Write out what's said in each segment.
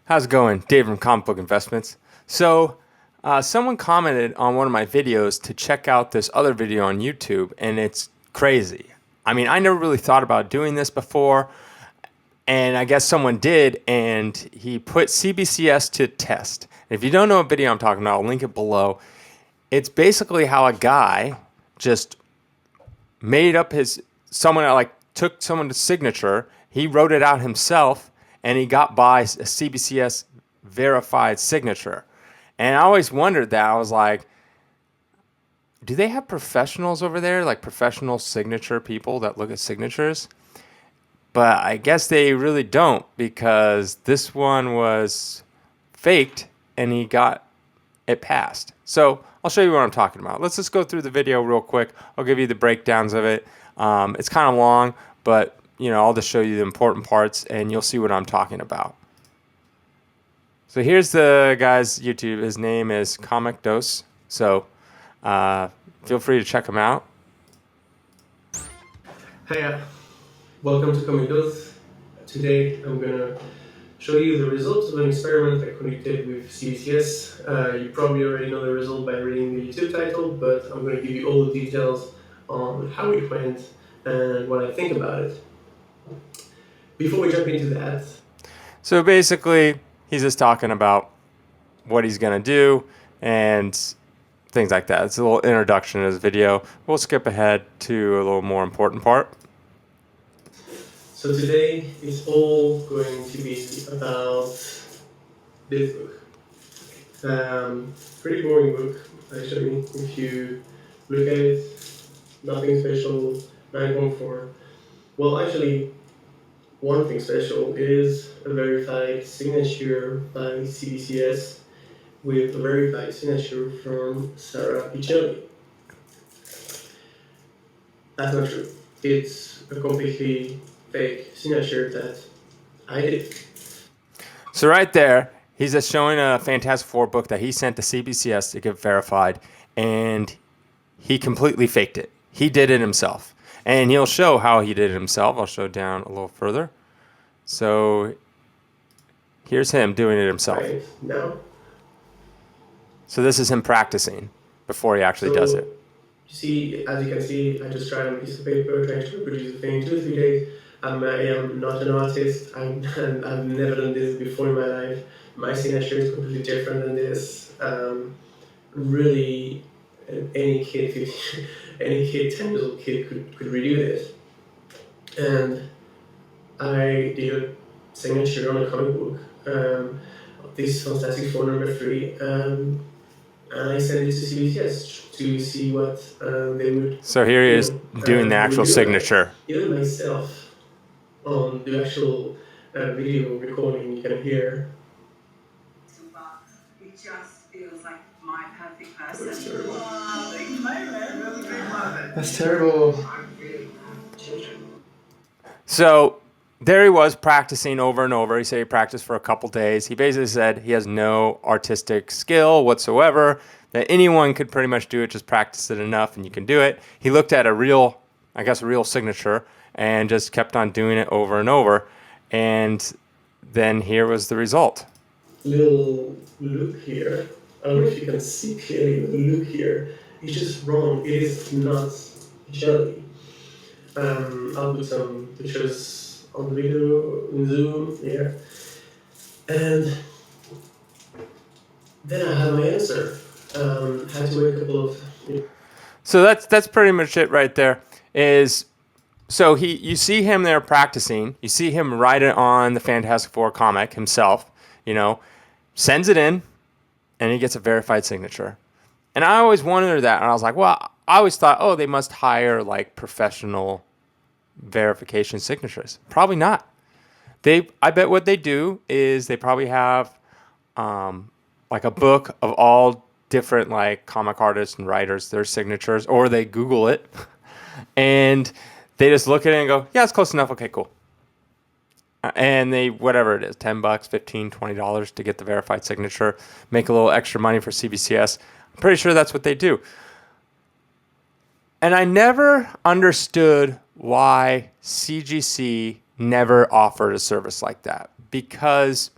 How's it going? Dave from Comic Book Investments. Someone commented on one of my videos to check out this other video on YouTube, and it's crazy. I mean, I never really thought about doing this before, and I guess someone did, and he put CBCS to test. If you don't know what video I'm talking about, I'll link it below. It's basically how a guy just made up took someone's signature, he wrote it out himself, and he got by a CBCS verified signature. And I always wondered that. I was like, do they have professionals over there, like professional signature people that look at signatures? But I guess they really don't, because this one was faked and he got it passed. So I'll show you what I'm talking about. Let's just go through the video real quick. I'll give you the breakdowns of it. It's kind of long, but I'll just show you the important parts and you'll see what I'm talking about. So here's the guy's YouTube. His name is Comic Dose. So feel free to check him out. Hey, welcome to Comic Dose. Today I'm gonna show you the results of an experiment I conducted with CBCS. You probably already know the result by reading the YouTube title, but I'm gonna give you all the details on how it went and what I think about it. Before we jump into that, so basically he's just talking about what he's gonna do and things like that. It's a little introduction to his video. We'll skip ahead to a little more important part. So today is all going to be about this book. Pretty boring book, actually. If you look at it, nothing special, 9.4. Well, actually, one thing special is a verified signature by CBCS with a verified signature from Sarah Pichelli. That's not true. It's a completely fake signature that I did. So right there, he's just showing a Fantastic Four book that he sent to CBCS to get verified, and he completely faked it. He did it himself. And he'll show how he did it himself. I'll show down a little further. So here's him doing it himself. Right now. So this is him practicing before he actually does it. See, as you can see, I just tried on a piece of paper, trying to reproduce the thing in 2 or 3 days. I am not an artist. I've never done this before in my life. My signature is completely different than this. Really, any kid, 10 years old kid could redo this. And I did a signature on a comic book. This Fantastic Four number 3. And I sent it to CBCS to see what they would. So here he is doing the actual signature. Even myself, on the actual video recording, you can hear. It just feels like my perfect person. That's terrible. Oh, they play that really big moment. That's terrible. So there he was practicing over and over. He said he practiced for a couple days. He basically said he has no artistic skill whatsoever, that anyone could pretty much do it, just practice it enough and you can do it. He looked at a real signature and just kept on doing it over and over. And then here was the result. Little look here. I don't know if you can see clearly the look here. It's just wrong. It is not jelly. I'll put some pictures on the video in Zoom here. And then I had my answer. Had to wait a couple of. So that's pretty much it right there. So you see him there practicing. You see him write it on the Fantastic Four comic himself. Sends it in, and he gets a verified signature. And I always wondered that, and I was like, well, I always thought, they must hire like professional verification signatures. Probably not. I bet what they do is they probably have like a book of all different like comic artists and writers, their signatures, or they Google it and they just look at it and go, yeah, it's close enough. Okay, cool. And they, whatever it is, $10, $15, $20 to get the verified signature, make a little extra money for CBCS. I'm pretty sure that's what they do. And I never understood why CGC never offered a service like that, because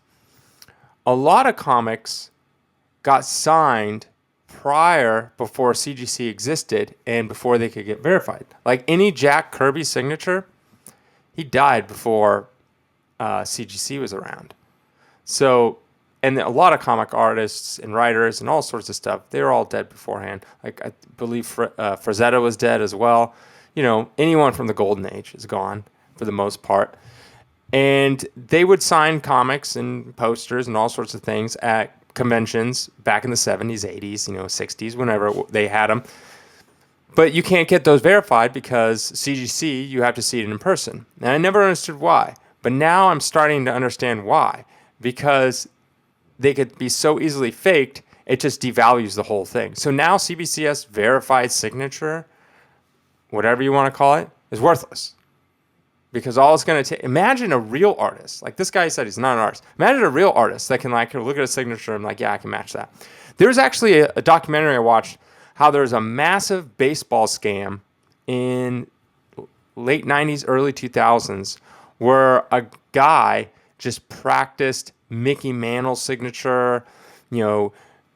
a lot of comics got signed before CGC existed and before they could get verified. Like any Jack Kirby signature, he died before CGC was around. So, and a lot of comic artists and writers and all sorts of stuff, they were all dead beforehand. Like I believe Frazetta was dead as well. You know, anyone from the Golden Age is gone for the most part. And they would sign comics and posters and all sorts of things at conventions back in the 70s, 80s, 60s, whenever they had them. But you can't get those verified because CGC, you have to see it in person. And I never understood why. But now I'm starting to understand why. Because they could be so easily faked, it just devalues the whole thing. So now CBCS verified signature, whatever you want to call it, is worthless. Because all it's going to take, imagine a real artist. Like this guy said he's not an artist. Imagine a real artist that can like look at a signature and like, yeah, I can match that. There's actually a documentary I watched how there's a massive baseball scam in late 90s, early 2000s where a guy just practiced Mickey Mantle's signature,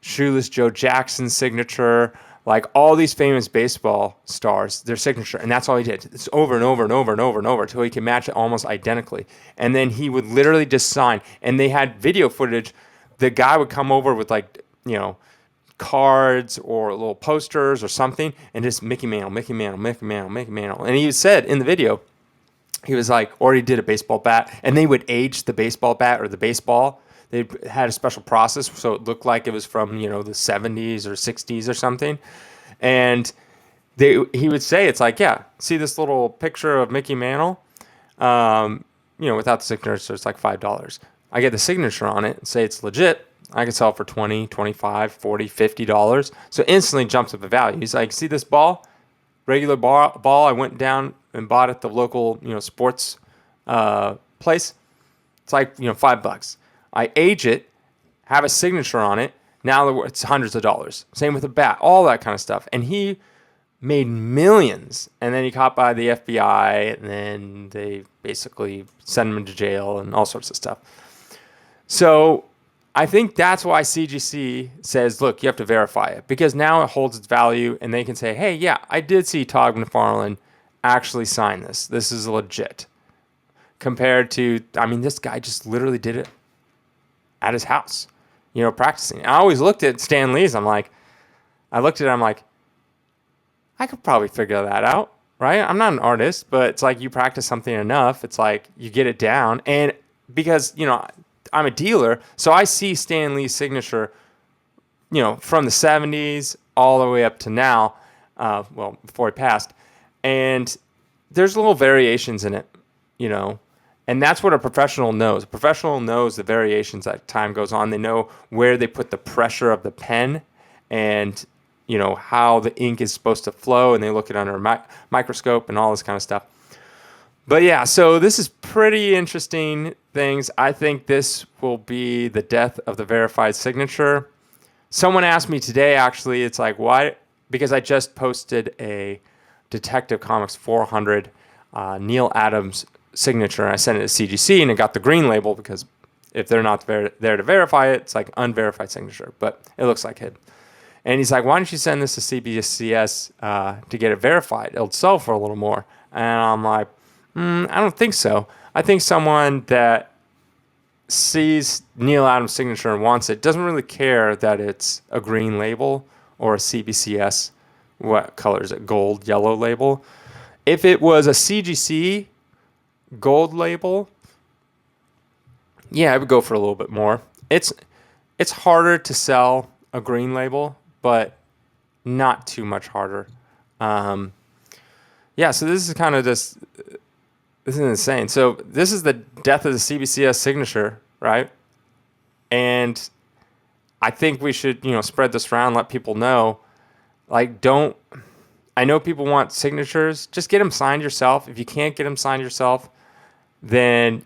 Shoeless Joe Jackson's signature, like all these famous baseball stars, their signature. And that's all he did. It's over and over and over and over and over until he could match it almost identically. And then he would literally just sign. And they had video footage. The guy would come over with cards or little posters or something and just Mickey Mantle, Mickey Mantle, Mickey Mantle, Mickey Mantle. And he said in the video, he was like, or he did a baseball bat. And they would age the baseball bat or the baseball. They had a special process so it looked like it was from, the 70s or 60s or something. And he would say, it's like, yeah, see this little picture of Mickey Mantle? Without the signature, so it's like $5. I get the signature on it and say it's legit. I could sell it for $20, $25, $40, $50. So instantly jumps up the value. He's like, see this ball? Regular ball I went down and bought at the local, sports place. It's like, $5. I age it, have a signature on it. Now it's hundreds of dollars. Same with a bat, all that kind of stuff. And he made millions. And then he caught by the FBI, and then they basically sent him into jail and all sorts of stuff. So I think that's why CGC says, look, you have to verify it. Because now it holds its value, and they can say, hey, yeah, I did see Todd McFarlane actually sign this. This is legit. Compared to, this guy just literally did it at his house, practicing. I always looked at Stan Lee's. I'm like, I could probably figure that out, right? I'm not an artist, but it's like you practice something enough. It's like you get it down. And because, I'm a dealer, so I see Stan Lee's signature, from the 70s all the way up to now, before he passed. And there's little variations in it, And that's what a professional knows. A professional knows the variations as time goes on. They know where they put the pressure of the pen and, how the ink is supposed to flow. And they look at it under a microscope and all this kind of stuff. But yeah, so this is pretty interesting things. I think this will be the death of the verified signature. Someone asked me today, actually, it's like, why? Because I just posted a Detective Comics 400 Neil Adams signature. I sent it to CGC and it got the green label because if they're not there to verify it, it's like unverified signature, but it looks like it. And he's like, why don't you send this to CBCS to get it verified? It'll sell for a little more. And I'm like, I don't think so. I think someone that sees Neil Adams' signature and wants it doesn't really care that it's a green label or a CBCS, what color is it, gold, yellow label. If it was a CGC gold label, yeah, I would go for a little bit more. It's harder to sell a green label, but not too much harder. Yeah, so this is kind of just, this is insane. So this is the death of the CBCS signature, right? And I think we should, spread this around, let people know, I know people want signatures. Just get them signed yourself. If you can't get them signed yourself, then,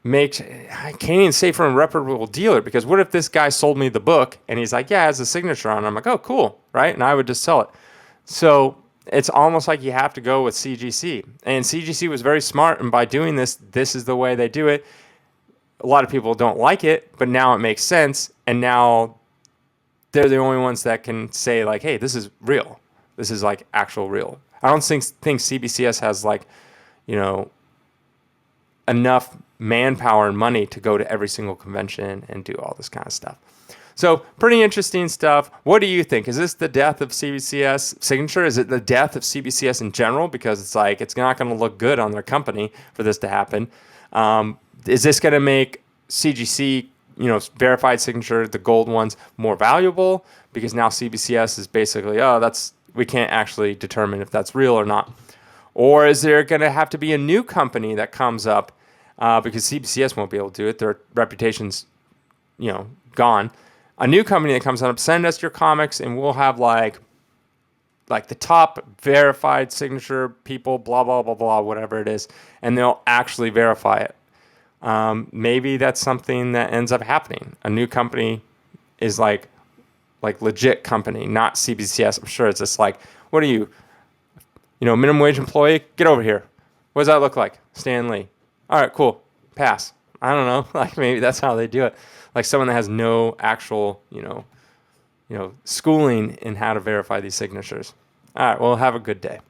I can't even say from a reputable dealer, because what if this guy sold me the book and he's like, yeah, it has a signature on it. I'm like, oh, cool, right? And I would just sell it. So it's almost like you have to go with CGC. And CGC was very smart, and by doing this, this is the way they do it. a lot of people don't like it, but now it makes sense. And now they're the only ones that can say like, hey, this is real. This is like actual real. I don't think CBCS has like, you know, enough manpower and money to go to every single convention and do all this kind of stuff. So pretty interesting stuff. What do you think? Is this the death of CBCS signature? Is it the death of CBCS in general? Because it's like, it's not going to look good on their company for this to happen. Is this going to make CGC, you know, verified signature, the gold ones, more valuable? Because now CBCS is basically, we can't actually determine if that's real or not. Or is there going to have to be a new company that comes up because CBCS won't be able to do it? Their reputation's, you know, gone. A new company that comes up, send us your comics, and we'll have like the top verified signature people, blah, blah, blah, blah, whatever it is, and they'll actually verify it. Maybe that's something that ends up happening. A new company is like legit company, not CBCS. I'm sure it's just like, what are you, minimum wage employee? Get over here. What does that look like? Stan Lee. All right, cool. Pass. I don't know. Like maybe that's how they do it. Like someone that has no actual, schooling in how to verify these signatures. All right, well, have a good day.